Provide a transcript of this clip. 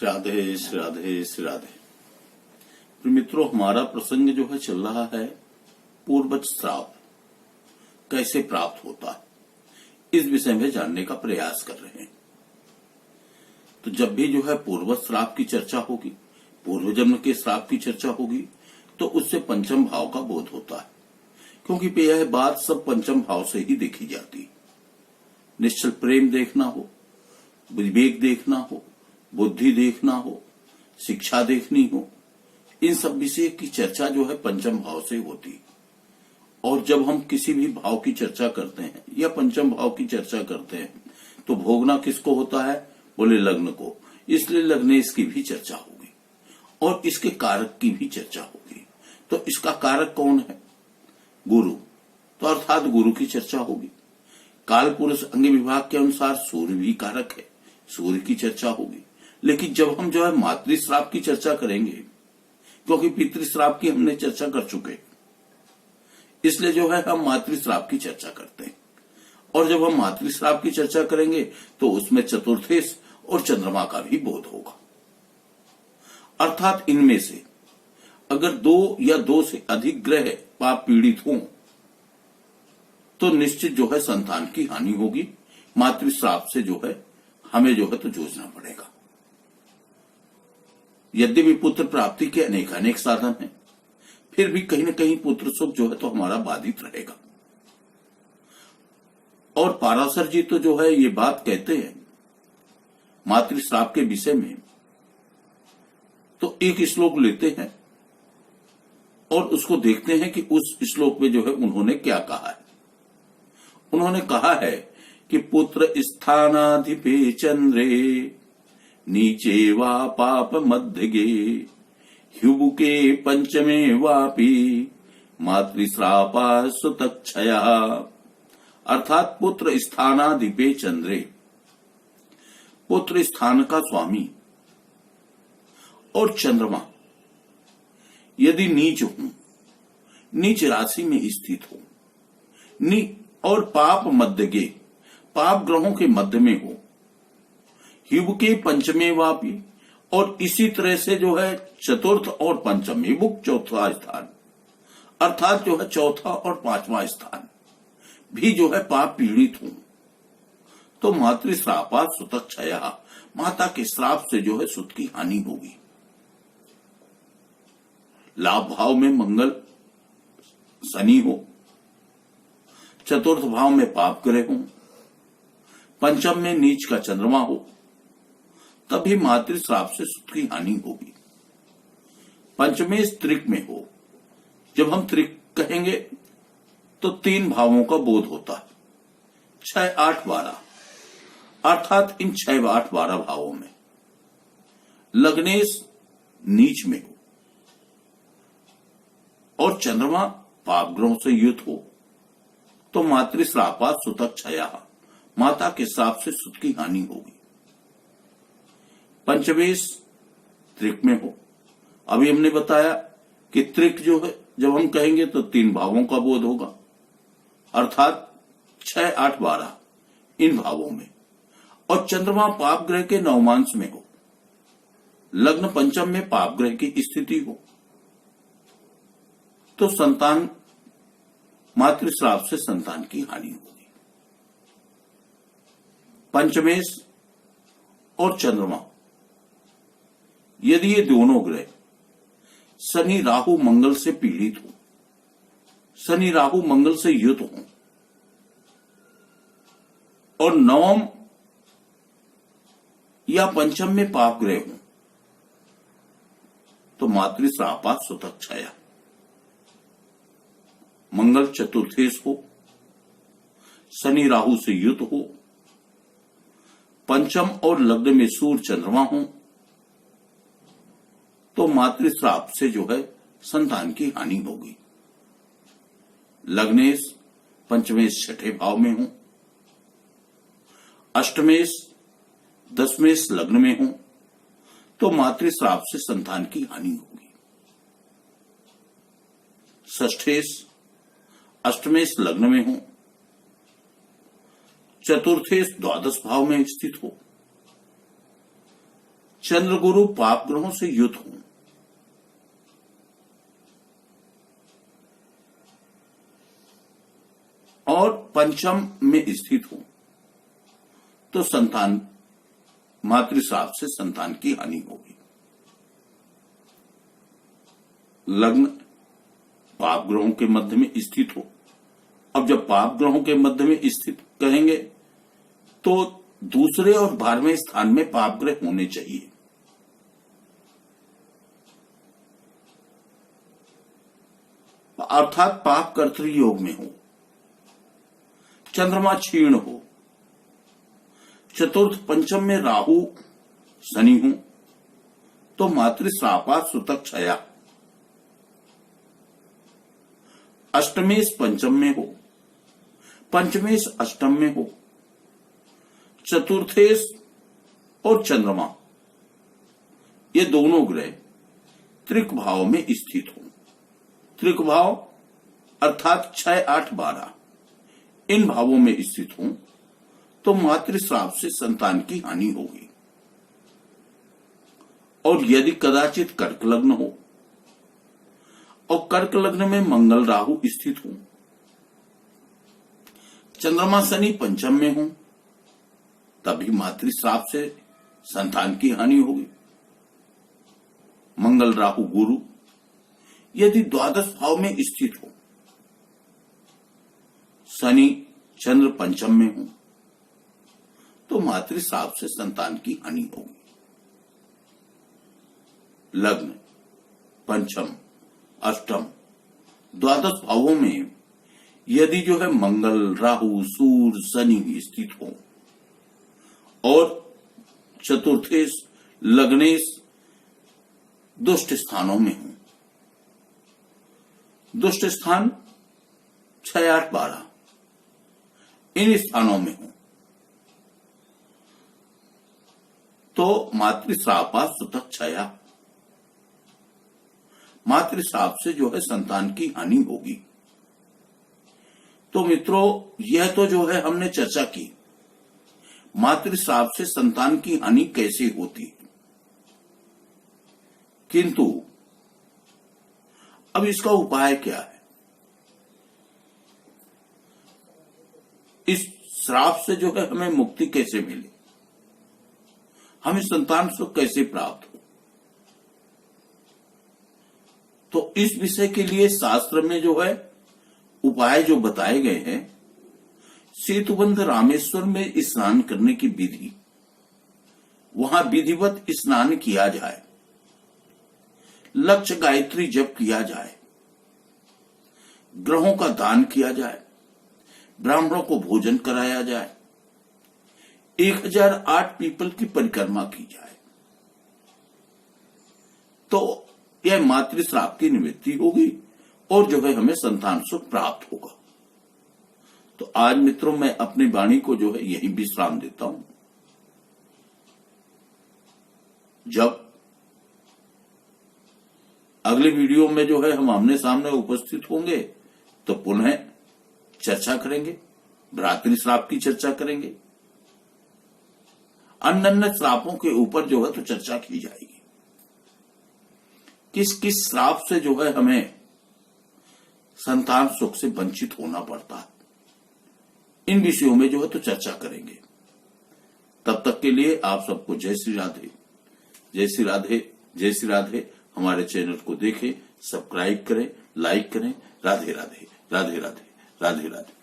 श्राद्धे श्राद्धे श्राद्धे। प्रिय मित्रों, हमारा प्रसंग जो है चल रहा है पूर्वज श्राद्ध कैसे प्राप्त होता है, इस विषय में जानने का प्रयास कर रहे हैं। तो जब भी जो है पूर्वज श्राद्ध की चर्चा होगी, पूर्व जन्म के श्राद्ध की चर्चा होगी, तो उससे पंचम भाव का बोध होता है, क्योंकि यह बात सब पंचम भाव से ही देखी जाती है। निश्चल प्रेम देखना हो, विवेक देखना हो, बुद्धि देखना हो, शिक्षा देखनी हो, इन सब विषय की चर्चा जो है पंचम भाव से होती है। और जब हम किसी भी भाव की चर्चा करते हैं या पंचम भाव की चर्चा करते हैं तो भोगना किसको होता है? बोले लग्न को। इसलिए लग्नेश की भी चर्चा होगी और इसके कारक की भी चर्चा होगी। तो इसका कारक कौन है? गुरु। तो अर्थात गुरु की चर्चा होगी। काल पुरुष अंग विभाग के अनुसार सूर्य भी कारक है, सूर्य की चर्चा होगी। लेकिन जब हम जो है मातृश्राप की चर्चा करेंगे, क्योंकि पितृश्राप की हमने चर्चा कर चुके, इसलिए जो है हम मातृश्राप की चर्चा करते हैं। और जब हम मातृश्राप की चर्चा करेंगे तो उसमें चतुर्थेश और चंद्रमा का भी बोध होगा। अर्थात इनमें से अगर दो या दो से अधिक ग्रह पाप पीड़ित हों तो निश्चित जो है संतान की हानि होगी। मातृश्राप से जो है हमें जो है तो जूझना पड़ेगा। यद्यपि पुत्र प्राप्ति के अनेक साधन हैं, फिर भी कहीं न कहीं पुत्र सुख जो है तो हमारा बाधित रहेगा। और पाराशर जी तो जो है ये बात कहते हैं मातृश्राप के विषय में, तो एक श्लोक लेते हैं और उसको देखते हैं कि उस श्लोक में जो है उन्होंने क्या कहा है। उन्होंने कहा है कि पुत्र स्थानाधिपे चंद्रे नीचे वा पाप मध्यगे ह्युबुके पंचमे वापि मातृश्रापा सुतक्षया। अर्थात पुत्र स्थानाधिपे चंद्रे, पुत्र स्थान का स्वामी और चंद्रमा यदि नीच हो, नीच राशि में स्थित हो, और पाप मध्यगे, पाप ग्रहों के मध्य में हो, हिब के पंचमे वापी, और इसी तरह से जो है चतुर्थ और पंचम, हिबुक चौथा स्थान, अर्थात जो है चौथा और पांचवा स्थान भी जो है पाप पीड़ित हो, तो मातृश्रापा सुतक्षया, माता के श्राप से जो है सुत की हानि होगी। लाभ भाव में मंगल शनि हो, चतुर्थ भाव में पाप ग्रह हो, पंचम में नीच का चंद्रमा हो, तभी मातृश्राप से सुत की हानि होगी। पंचमे त्रिक में हो, जब हम त्रिक कहेंगे तो 3 भावों का बोध होता है, 6, 8, 12, अर्थात इन 6, 8, 12 भावों में लग्नेश नीच में हो और चंद्रमा पाप ग्रहों से युक्त हो, तो मातृश्रापा सुतक्षया, माता के श्राप से सुत की हानि होगी। पंचमेश त्रिक में हो, अभी हमने बताया कि त्रिक जो है जब हम कहेंगे तो 3 भावों का बोध होगा, अर्थात 6, 8, 12 इन भावों में, और चंद्रमा पाप ग्रह के नवमांश में हो, लग्न पंचम में पाप ग्रह की स्थिति हो, तो संतान मातृश्राप से संतान की हानि होगी। पंचमेश और चंद्रमा यदि ये दोनों ग्रह शनि राहु मंगल से पीड़ित हो, शनि राहु मंगल से युत हो और नवम या पंचम में पाप ग्रह हो, तो मातृश्रापा सुतक्षया, मंगल चतुर्थेश हो, शनि राहु से युत हो, पंचम और लग्न में सूर्य चंद्रमा हो, तो मातृश्राप से जो है संतान की हानि होगी। लग्नेश पंचमेश 6ठे भाव में हो, अष्टमेश 10वेश लग्न में हो, तो मातृश्राप से संतान की हानि होगी। षष्ठेश अष्टमेश लग्न में हो, चतुर्थेश द्वादश भाव में स्थित हो, चंद्र गुरु पाप ग्रहों से युत हों, और पंचम में स्थित हो तो संतान मातृश्राप से संतान की हानि होगी। लग्न पाप ग्रहों के मध्य में स्थित हो। अब जब पाप ग्रहों के मध्य में स्थित कहेंगे तो दूसरे और 12वें स्थान में पाप ग्रह होने चाहिए। अर्थात पाप कर्तृ योग में हो, चंद्रमा क्षीण हो, चतुर्थ पंचम में राहु शनि हो तो मातृश्रापा सुतक क्षया। अष्टमेश पंचम में हो, पंचमेश अष्टम में हो, चतुर्थेश और चंद्रमा ये दोनों ग्रह त्रिक भाव में स्थित हो। त्रिक भाव अर्थात 6, 8, 12 इन भावों में स्थित हो तो मातृश्राप से संतान की हानि होगी। और यदि कदाचित कर्क लग्न हो और कर्क लग्न में मंगल राहु स्थित हो, चंद्रमा शनि पंचम में हो, तभी मातृश्राप से संतान की हानि होगी। मंगल राहु गुरु यदि द्वादश भाव में स्थित हो, शनि चंद्र पंचम में हो तो मातृश्राप से संतान की हानि होगी। लग्न पंचम अष्टम द्वादश भावों में यदि जो है मंगल राहु सूर्य शनि स्थित हो और चतुर्थेश लग्नेश दुष्ट स्थानों में हो, दुष्ट स्थान 6, 8, 12 इन स्थानों में हो तो मातृश्रापा सुतक क्षया, मातृश्राप से जो है संतान की हानि होगी। तो मित्रों यह तो जो है हमने चर्चा की मातृश्राप से संतान की हानि कैसे होती है, किंतु अब इसका उपाय क्या है, इस श्राप से जो है हमें मुक्ति कैसे मिले, हमें संतान सुख कैसे प्राप्त हो। तो इस विषय के लिए शास्त्र में जो है उपाय जो बताए गए हैं, सेतुबंध रामेश्वर में स्नान करने की विधि, वहां विधिवत स्नान किया जाए, लक्ष्य गायत्री जप किया जाए, ग्रहों का दान किया जाए, ब्राह्मणों को भोजन कराया जाए, 1008 पीपल की परिक्रमा की जाए तो यह मातृश्राप की निवृत्ति होगी और जो है हमें संतान सुख प्राप्त होगा। तो आज मित्रों मैं अपनी वाणी को जो है यही विश्राम देता हूं। जब अगले वीडियो में जो है हम आमने सामने उपस्थित होंगे तो पुनः चर्चा करेंगे, भ्रातृ श्राप की चर्चा करेंगे, अन्य श्रापों के ऊपर जो है तो चर्चा की जाएगी। किस किस श्राप से जो है हमें संतान सुख से वंचित होना पड़ता है, इन विषयों में जो है तो चर्चा करेंगे। तब तक के लिए आप सबको जय श्री राधे, जय श्री राधे, जय श्री राधे। हमारे चैनल को देखें, सब्सक्राइब करें, लाइक करें। राधे राधे, राधे राधे, राधे राधे।